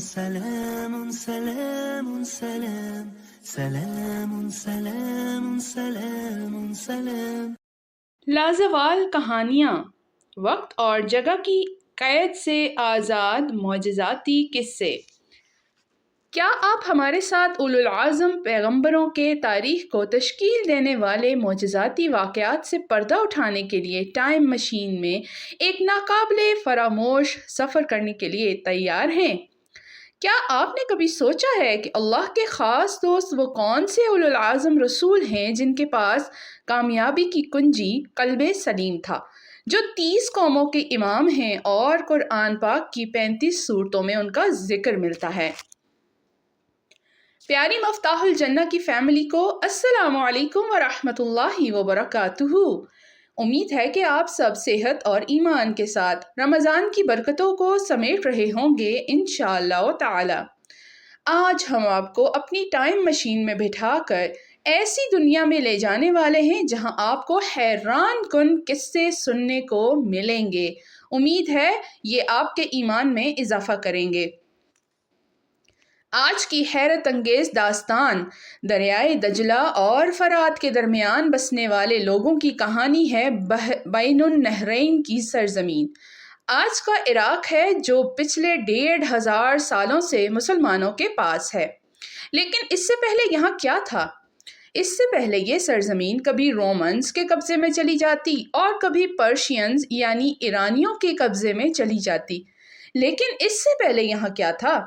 سلام سلام سلام سلام سلام سلام سلام. لازوال کہانیاں، وقت اور جگہ کی قید سے آزاد معجزاتی قصے. کیا آپ ہمارے ساتھ اولو العزم پیغمبروں کے تاریخ کو تشکیل دینے والے معجزاتی واقعات سے پردہ اٹھانے کے لیے ٹائم مشین میں ایک ناقابل فراموش سفر کرنے کے لیے تیار ہیں؟ کیا آپ نے کبھی سوچا ہے کہ اللہ کے خاص دوست وہ کون سے اولو العزم رسول ہیں جن کے پاس کامیابی کی کنجی قلب سلیم تھا، جو 30 قوموں کے امام ہیں اور قرآن پاک کی 35 سورتوں میں ان کا ذکر ملتا ہے؟ پیاری مفتاح الجنہ کی فیملی کو السلام علیکم ورحمۃ اللہ وبرکاتہ. امید ہے کہ آپ سب صحت اور ایمان کے ساتھ رمضان کی برکتوں کو سمیٹ رہے ہوں گے انشاءاللہ تعالی. آج ہم آپ کو اپنی ٹائم مشین میں بٹھا کر ایسی دنیا میں لے جانے والے ہیں جہاں آپ کو حیران کن قصے سننے کو ملیں گے. امید ہے یہ آپ کے ایمان میں اضافہ کریں گے. آج کی حیرت انگیز داستان دریائے دجلہ اور فرات کے درمیان بسنے والے لوگوں کی کہانی ہے. بین النہرین کی سرزمین آج کا عراق ہے، جو پچھلے 1500 سالوں سے مسلمانوں کے پاس ہے. لیکن اس سے پہلے یہاں کیا تھا؟ اس سے پہلے یہ سرزمین کبھی رومنز کے قبضے میں چلی جاتی اور کبھی پرشینز یعنی ایرانیوں کے قبضے میں چلی جاتی. لیکن اس سے پہلے یہاں کیا تھا؟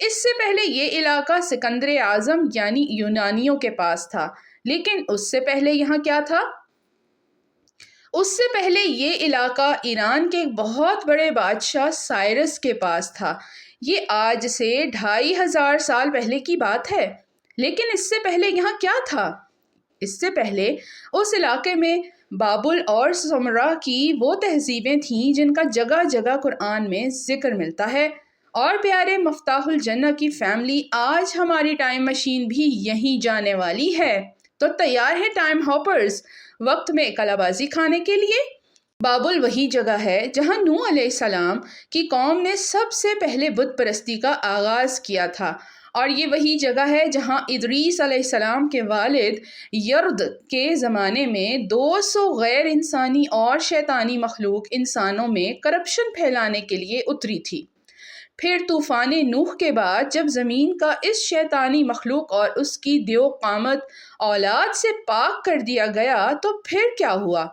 اس سے پہلے یہ علاقہ سکندر اعظم یعنی یونانیوں کے پاس تھا. لیکن اس سے پہلے یہاں کیا تھا؟ اس سے پہلے یہ علاقہ ایران کے بہت بڑے بادشاہ سائرس کے پاس تھا. یہ آج سے 2500 سال پہلے کی بات ہے. لیکن اس سے پہلے یہاں کیا تھا؟ اس سے پہلے اس علاقے میں بابل اور سمرا کی وہ تہذیبیں تھیں جن کا جگہ جگہ قرآن میں ذکر ملتا ہے. اور پیارے مفتاح الجنہ کی فیملی، آج ہماری ٹائم مشین بھی یہیں جانے والی ہے. تو تیار ہے ٹائم ہاپرز وقت میں کلا بازی کھانے کے لیے؟ بابل وہی جگہ ہے جہاں نوح علیہ السلام کی قوم نے سب سے پہلے بت پرستی کا آغاز کیا تھا. اور یہ وہی جگہ ہے جہاں ادریس علیہ السلام کے والد یرد کے زمانے میں 200 غیر انسانی اور شیطانی مخلوق انسانوں میں کرپشن پھیلانے کے لیے اتری تھی. پھر طوفان نوح کے بعد جب زمین کا اس شیطانی مخلوق اور اس کی دیو قامت اولاد سے پاک کر دیا گیا تو پھر کیا ہوا؟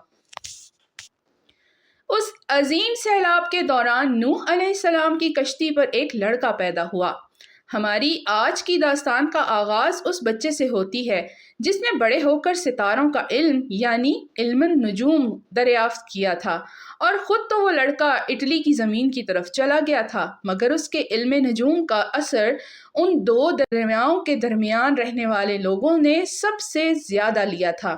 اس عظیم سیلاب کے دوران نوح علیہ السلام کی کشتی پر ایک لڑکا پیدا ہوا. ہماری آج کی داستان کا آغاز اس بچے سے ہوتی ہے جس نے بڑے ہو کر ستاروں کا علم یعنی علم النجوم دریافت کیا تھا. اور خود تو وہ لڑکا اٹلی کی زمین کی طرف چلا گیا تھا، مگر اس کے علم نجوم کا اثر ان دو دریاؤں کے درمیان رہنے والے لوگوں نے سب سے زیادہ لیا تھا.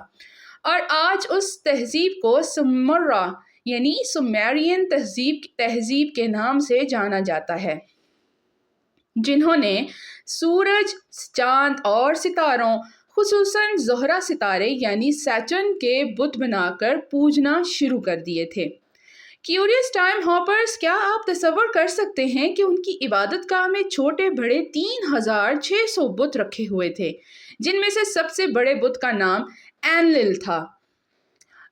اور آج اس تہذیب کو سمرا یعنی سومیرین تہذیب کے نام سے جانا جاتا ہے، جنہوں نے سورج، چاند اور ستاروں خصوصاً زہرہ ستارے یعنی سیٹرن کے بت بنا کر پوجنا شروع کر دیے تھے. کیوریس ٹائم ہاپرز، کیا آپ تصور کر سکتے ہیں کہ ان کی عبادت گاہ میں چھوٹے بڑے 3600 بت رکھے ہوئے تھے، جن میں سے سب سے بڑے بت کا نام اینلل تھا.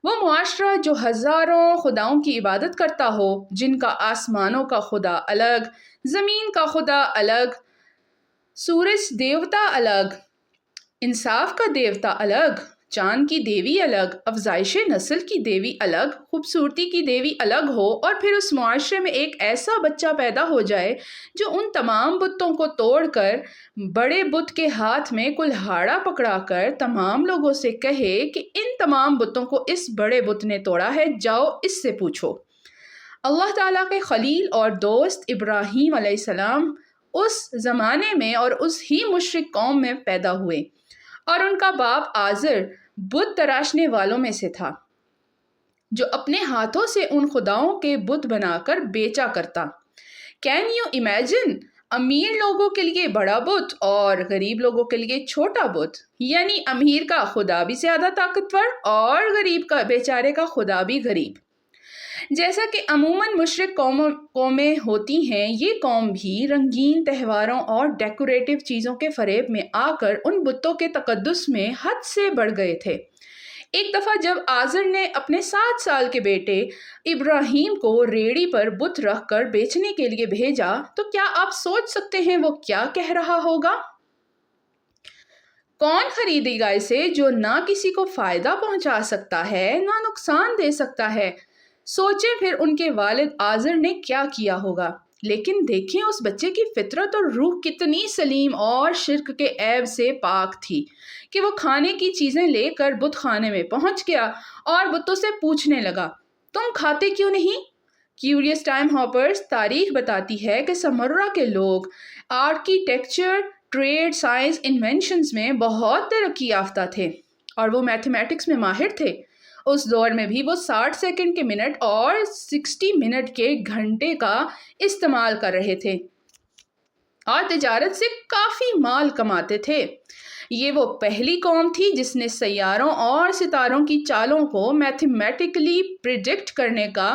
وہ معاشرہ جو ہزاروں خداؤں کی عبادت کرتا ہو، جن کا آسمانوں کا خدا الگ، زمین کا خدا الگ، سورج دیوتا الگ، انصاف کا دیوتا الگ، چاند کی دیوی الگ، افزائش نسل کی دیوی الگ، خوبصورتی کی دیوی الگ ہو، اور پھر اس معاشرے میں ایک ایسا بچہ پیدا ہو جائے جو ان تمام بتوں کو توڑ کر بڑے بت کے ہاتھ میں کلہاڑا پکڑا کر تمام لوگوں سے کہے کہ ان تمام بتوں کو اس بڑے بت نے توڑا ہے، جاؤ اس سے پوچھو. اللہ تعالیٰ کے خلیل اور دوست ابراہیم علیہ السلام اس زمانے میں اور اس ہی مشرک قوم میں پیدا ہوئے، اور ان کا باپ آزر بت تراشنے والوں میں سے تھا جو اپنے ہاتھوں سے ان خداؤں کے بت بنا کر بیچا کرتا. Can you imagine? امیر لوگوں کے لیے بڑا بت اور غریب لوگوں کے لیے چھوٹا بت، یعنی امیر کا خدا بھی زیادہ طاقتور اور غریب کا بیچارے کا خدا بھی غریب. جیسا کہ عموماً مشرق قومیں ہوتی ہیں، یہ قوم بھی رنگین تہواروں اور ڈیکوریٹو چیزوں کے فریب میں آ کر ان بتوں کے تقدس میں حد سے بڑھ گئے تھے۔ ایک دفعہ جب آزر نے اپنے 7 سال کے بیٹے ابراہیم کو ریڑھی پر بت رکھ کر بیچنے کے لیے بھیجا تو کیا آپ سوچ سکتے ہیں وہ کیا کہہ رہا ہوگا؟ کون خریدے گا اسے جو نہ کسی کو فائدہ پہنچا سکتا ہے نہ نقصان دے سکتا ہے؟ سوچیں پھر ان کے والد آزر نے کیا کیا ہوگا۔ لیکن دیکھیں اس بچے کی فطرت اور روح کتنی سلیم اور شرک کے عیب سے پاک تھی کہ وہ کھانے کی چیزیں لے کر بت خانے میں پہنچ گیا اور بتوں سے پوچھنے لگا، تم کھاتے کیوں نہیں؟ کیوریس ٹائم ہاپرز تاریخ بتاتی ہے کہ سمرہ کے لوگ آرکیٹیکچر، ٹریڈ، سائنس، انوینشنز میں بہت ترقی یافتہ تھے اور وہ میتھمیٹکس میں ماہر تھے۔ اس دور میں بھی وہ 60 سیکنڈ کے منٹ اور 60 منٹ کے گھنٹے کا استعمال کر رہے تھے اور تجارت سے کافی مال کماتے تھے۔ یہ وہ پہلی قوم تھی جس نے سیاروں اور ستاروں کی چالوں کو میتھمیٹیکلی پریڈکٹ کرنے کا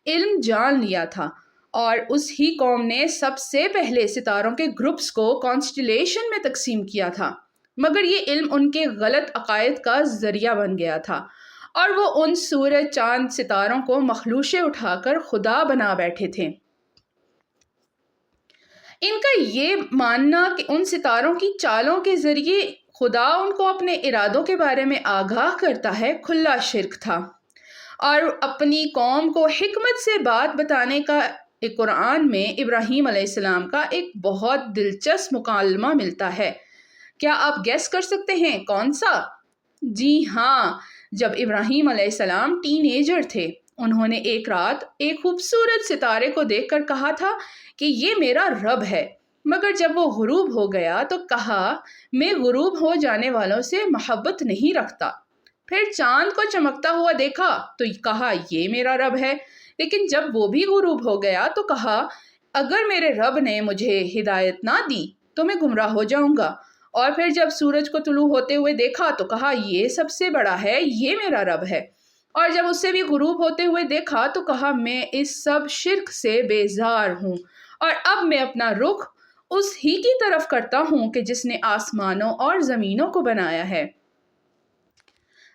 علم جان لیا تھا، اور اس ہی قوم نے سب سے پہلے ستاروں کے گروپس کو کانسٹیلیشن میں تقسیم کیا تھا، مگر یہ علم ان کے غلط عقائد کا ذریعہ بن گیا تھا اور وہ ان سورج، چاند، ستاروں کو مخلوقیں اٹھا کر خدا بنا بیٹھے تھے۔ ان کا یہ ماننا کہ ان ستاروں کی چالوں کے ذریعے خدا ان کو اپنے ارادوں کے بارے میں آگاہ کرتا ہے، کھلا شرک تھا۔ اور اپنی قوم کو حکمت سے بات بتانے کا قرآن میں ابراہیم علیہ السلام کا ایک بہت دلچسپ مکالمہ ملتا ہے۔ کیا آپ گیس کر سکتے ہیں کون سا؟ جی ہاں، جب ابراہیم علیہ السلام ٹین ایجر تھے، انہوں نے ایک رات ایک خوبصورت ستارے کو دیکھ کر کہا تھا کہ یہ میرا رب ہے، مگر جب وہ غروب ہو گیا تو کہا میں غروب ہو جانے والوں سے محبت نہیں رکھتا۔ پھر چاند کو چمکتا ہوا دیکھا تو کہا یہ میرا رب ہے، لیکن جب وہ بھی غروب ہو گیا تو کہا اگر میرے رب نے مجھے ہدایت نہ دی تو میں گمراہ ہو جاؤں گا۔ اور پھر جب سورج کو طلوع ہوتے ہوئے دیکھا تو کہا یہ سب سے بڑا ہے، یہ میرا رب ہے۔ اور جب اس سے بھی غروب ہوتے ہوئے دیکھا تو کہا میں اس سب شرک سے بیزار ہوں اور اب میں اپنا رخ اس ہی کی طرف کرتا ہوں کہ جس نے آسمانوں اور زمینوں کو بنایا ہے۔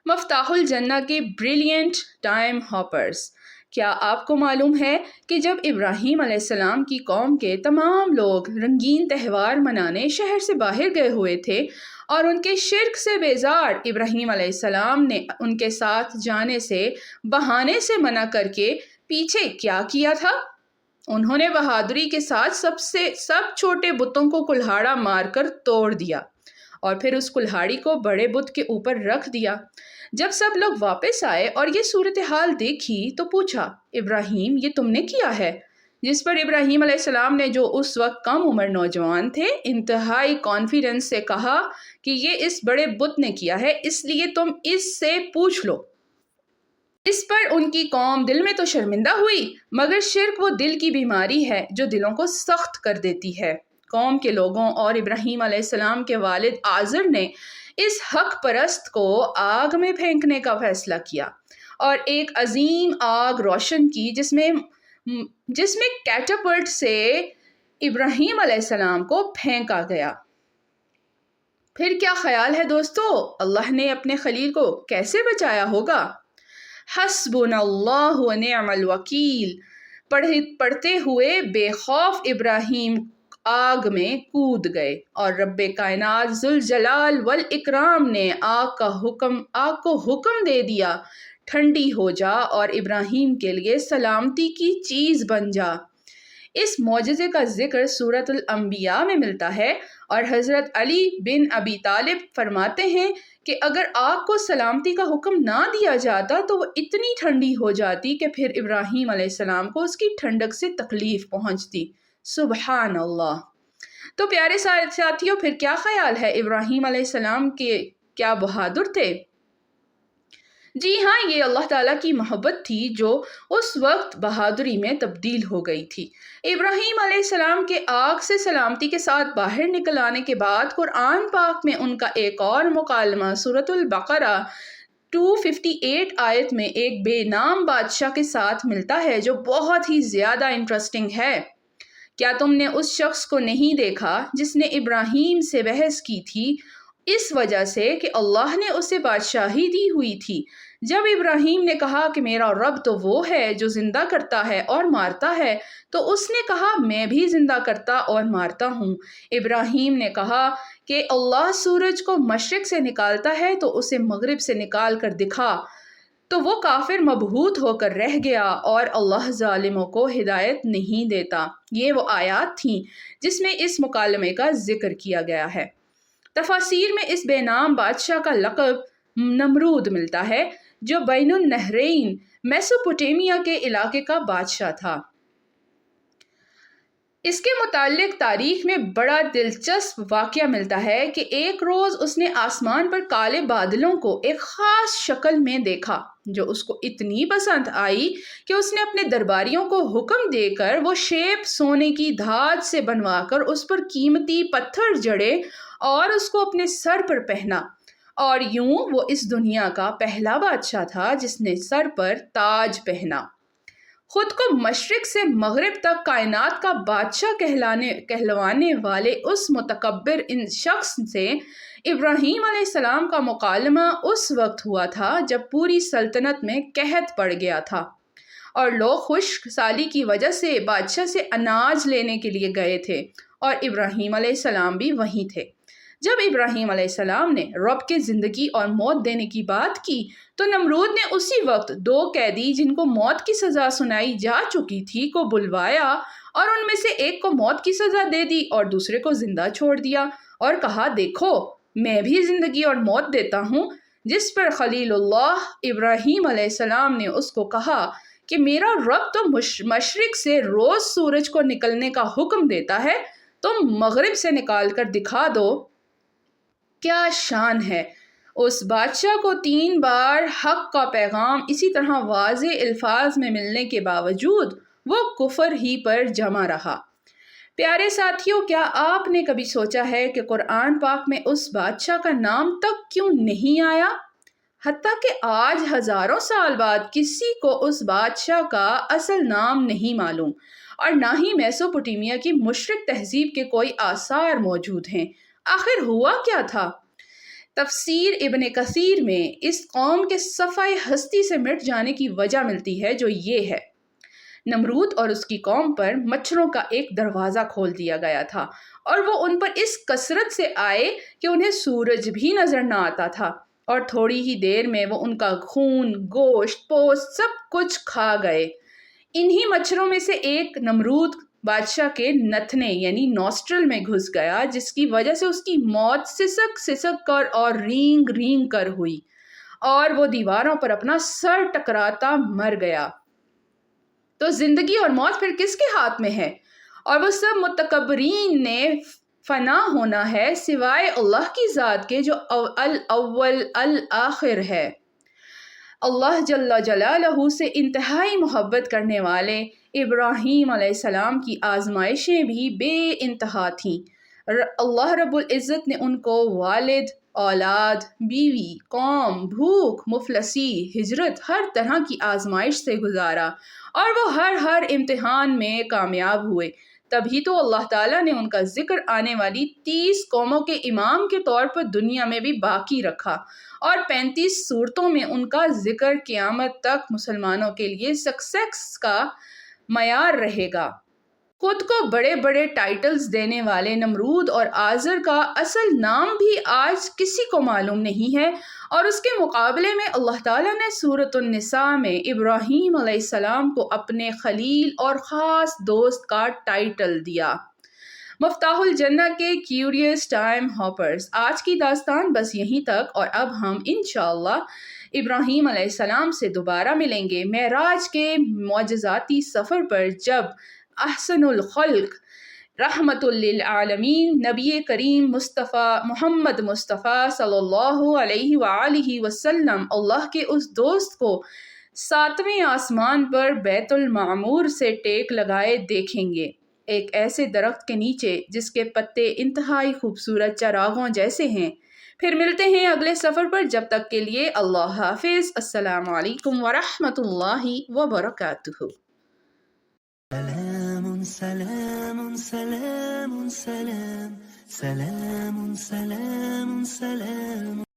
مفتاح الجنہ کے بریلینٹ ٹائم ہاپرز، کیا آپ کو معلوم ہے کہ جب ابراہیم علیہ السلام کی قوم کے تمام لوگ رنگین تہوار منانے شہر سے باہر گئے ہوئے تھے اور ان کے شرک سے بیزار سابراہیم علیہ السلام نے ان کے ساتھ جانے سے بہانے سے منع کر کے پیچھے کیا کیا تھا؟ انہوں نے بہادری کے ساتھ سب چھوٹے بتوں کو کلہاڑا مار کر توڑ دیا اور پھر اس کلہاڑی کو بڑے بت کے اوپر رکھ دیا۔ جب سب لوگ واپس آئے اور یہ صورتحال دیکھی تو پوچھا ابراہیم یہ تم نے کیا ہے؟ جس پر ابراہیم علیہ السلام نے، جو اس وقت کم عمر نوجوان تھے، انتہائی کانفیڈنس سے کہا کہ یہ اس بڑے بت نے کیا ہے، اس لیے تم اس سے پوچھ لو۔ اس پر ان کی قوم دل میں تو شرمندہ ہوئی، مگر شرک وہ دل کی بیماری ہے جو دلوں کو سخت کر دیتی ہے۔ قوم کے لوگوں اور ابراہیم علیہ السلام کے والد آزر نے اس حق پرست کو آگ میں پھینکنے کا فیصلہ کیا اور ایک عظیم آگ روشن کی جس میں کیٹاپلٹ سے ابراہیم علیہ السلام کو پھینکا گیا۔ پھر کیا خیال ہے دوستو، اللہ نے اپنے خلیل کو کیسے بچایا ہوگا؟ حسبنا اللہ و نعم الوکیل پڑھتے ہوئے بے خوف ابراہیم آگ میں کود گئے اور رب کائنات ذوالجلال والاکرام نے آگ کو حکم دے دیا ٹھنڈی ہو جا اور ابراہیم کے لیے سلامتی کی چیز بن جا۔ اس معجزے کا ذکر سورۃ الانبیاء میں ملتا ہے اور حضرت علی بن ابی طالب فرماتے ہیں کہ اگر آگ کو سلامتی کا حکم نہ دیا جاتا تو وہ اتنی ٹھنڈی ہو جاتی کہ پھر ابراہیم علیہ السلام کو اس کی ٹھنڈک سے تکلیف پہنچتی۔ سبحان اللہ۔ تو پیارے ساتھیوں، پھر کیا خیال ہے، ابراہیم علیہ السلام کے کیا بہادر تھے؟ جی ہاں، یہ اللہ تعالیٰ کی محبت تھی جو اس وقت بہادری میں تبدیل ہو گئی تھی۔ ابراہیم علیہ السلام کے آگ سے سلامتی کے ساتھ باہر نکل آنے کے بعد قرآن پاک میں ان کا ایک اور مکالمہ سورۃ البقرہ 258 آیت میں ایک بے نام بادشاہ کے ساتھ ملتا ہے جو بہت ہی زیادہ انٹرسٹنگ ہے۔ کیا تم نے اس شخص کو نہیں دیکھا جس نے ابراہیم سے بحث کی تھی اس وجہ سے کہ اللہ نے اسے بادشاہی دی ہوئی تھی؟ جب ابراہیم نے کہا کہ میرا رب تو وہ ہے جو زندہ کرتا ہے اور مارتا ہے، تو اس نے کہا میں بھی زندہ کرتا اور مارتا ہوں۔ ابراہیم نے کہا کہ اللہ سورج کو مشرق سے نکالتا ہے تو اسے مغرب سے نکال کر دکھا، تو وہ کافر مبہوت ہو کر رہ گیا اور اللہ ظالموں کو ہدایت نہیں دیتا۔ یہ وہ آیات تھیں جس میں اس مکالمے کا ذکر کیا گیا ہے۔ تفاسیر میں اس بے نام بادشاہ کا لقب نمرود ملتا ہے جو بین النہرین میسوپوٹیمیا کے علاقے کا بادشاہ تھا۔ اس کے متعلق تاریخ میں بڑا دلچسپ واقعہ ملتا ہے کہ ایک روز اس نے آسمان پر کالے بادلوں کو ایک خاص شکل میں دیکھا جو اس کو اتنی پسند آئی کہ اس نے اپنے درباریوں کو حکم دے کر وہ شیپ سونے کی دھات سے بنوا کر اس پر قیمتی پتھر جڑے اور اس کو اپنے سر پر پہنا، اور یوں وہ اس دنیا کا پہلا بادشاہ تھا جس نے سر پر تاج پہنا۔ خود کو مشرق سے مغرب تک کائنات کا بادشاہ کہلوانے والے اس متکبر ان شخص سے ابراہیم علیہ السلام کا مکالمہ اس وقت ہوا تھا جب پوری سلطنت میں قحط پڑ گیا تھا اور لوگ خشک سالی کی وجہ سے بادشاہ سے اناج لینے کے لیے گئے تھے، اور ابراہیم علیہ السلام بھی وہیں تھے۔ جب ابراہیم علیہ السلام نے رب کے زندگی اور موت دینے کی بات کی تو نمرود نے اسی وقت 2 قیدی جن کو موت کی سزا سنائی جا چکی تھی کو بلوایا اور ان میں سے ایک کو موت کی سزا دے دی اور دوسرے کو زندہ چھوڑ دیا اور کہا دیکھو میں بھی زندگی اور موت دیتا ہوں، جس پر خلیل اللہ ابراہیم علیہ السلام نے اس کو کہا کہ میرا رب تو مشرق سے روز سورج کو نکلنے کا حکم دیتا ہے، تم مغرب سے نکال کر دکھا دو۔ کیا شان ہے! اس بادشاہ کو 3 بار حق کا پیغام اسی طرح واضح الفاظ میں ملنے کے باوجود وہ کفر ہی پر جمع رہا۔ پیارے ساتھیوں، کیا آپ نے کبھی سوچا ہے کہ قرآن پاک میں اس بادشاہ کا نام تک کیوں نہیں آیا؟ حتیٰ کہ آج ہزاروں سال بعد کسی کو اس بادشاہ کا اصل نام نہیں معلوم، اور نہ ہی میسوپوٹیمیا کی مشرق تہذیب کے کوئی آثار موجود ہیں۔ آخر ہوا کیا تھا؟ تفسیر ابن کثیر میں اس قوم کے صفحۂ ہستی سے مٹ جانے کی وجہ ملتی ہے جو یہ ہے: نمرود اور اس کی قوم پر مچھروں کا ایک دروازہ کھول دیا گیا تھا اور وہ ان پر اس کثرت سے آئے کہ انہیں سورج بھی نظر نہ آتا تھا، اور تھوڑی ہی دیر میں وہ ان کا خون، گوشت، پوست سب کچھ کھا گئے۔ انہی مچھروں میں سے ایک نمرود بادشاہ کے نتھنے یعنی نوسٹرل میں گھس گیا، جس کی وجہ سے اس کی موت سسک سسک کر اور رینگ رینگ کر ہوئی اور وہ دیواروں پر اپنا سر ٹکراتا مر گیا۔ تو زندگی اور موت پھر کس کے ہاتھ میں ہے؟ اور وہ سب متکبرین نے فنا ہونا ہے سوائے اللہ کی ذات کے جو الاول الآخر ہے۔ اللہ جل جلالہ سے انتہائی محبت کرنے والے ابراہیم علیہ السلام کی آزمائشیں بھی بے انتہا تھیں۔ اللہ رب العزت نے ان کو والد، اولاد، بیوی، قوم، بھوک، مفلسی، ہجرت، ہر طرح کی آزمائش سے گزارا، اور وہ ہر امتحان میں کامیاب ہوئے۔ تبھی تو اللہ تعالیٰ نے ان کا ذکر آنے والی 30 قوموں کے امام کے طور پر دنیا میں بھی باقی رکھا، اور 35 صورتوں میں ان کا ذکر قیامت تک مسلمانوں کے لیے سکسیس کا معیار رہے گا۔ خود کو بڑے بڑے ٹائٹلز دینے والے نمرود اور آزر کا اصل نام بھی آج کسی کو معلوم نہیں ہے، اور اس کے مقابلے میں اللہ تعالیٰ نے سورۃ النساء میں ابراہیم علیہ السلام کو اپنے خلیل اور خاص دوست کا ٹائٹل دیا۔ مفتاح الجنہ کے کیوریس ٹائم ہاپرز، آج کی داستان بس یہیں تک، اور اب ہم انشاءاللہ ابراہیم علیہ السلام سے دوبارہ ملیں گے معراج کے معجزاتی سفر پر، جب احسن الخلق رحمت للعالمین نبی کریم مصطفیٰ محمد مصطفیٰ صلی اللہ علیہ وآلہ وسلم اللہ کے اس دوست کو 7ویں آسمان پر بیت المعمور سے ٹیک لگائے دیکھیں گے، ایک ایسے درخت کے نیچے جس کے پتے انتہائی خوبصورت چراغوں جیسے ہیں۔ پھر ملتے ہیں اگلے سفر پر، جب تک کے لیے اللہ حافظ، السلام علیکم ورحمۃ اللہ وبرکاتہ۔ سلام سلام سلام سلام سلام سلام سلام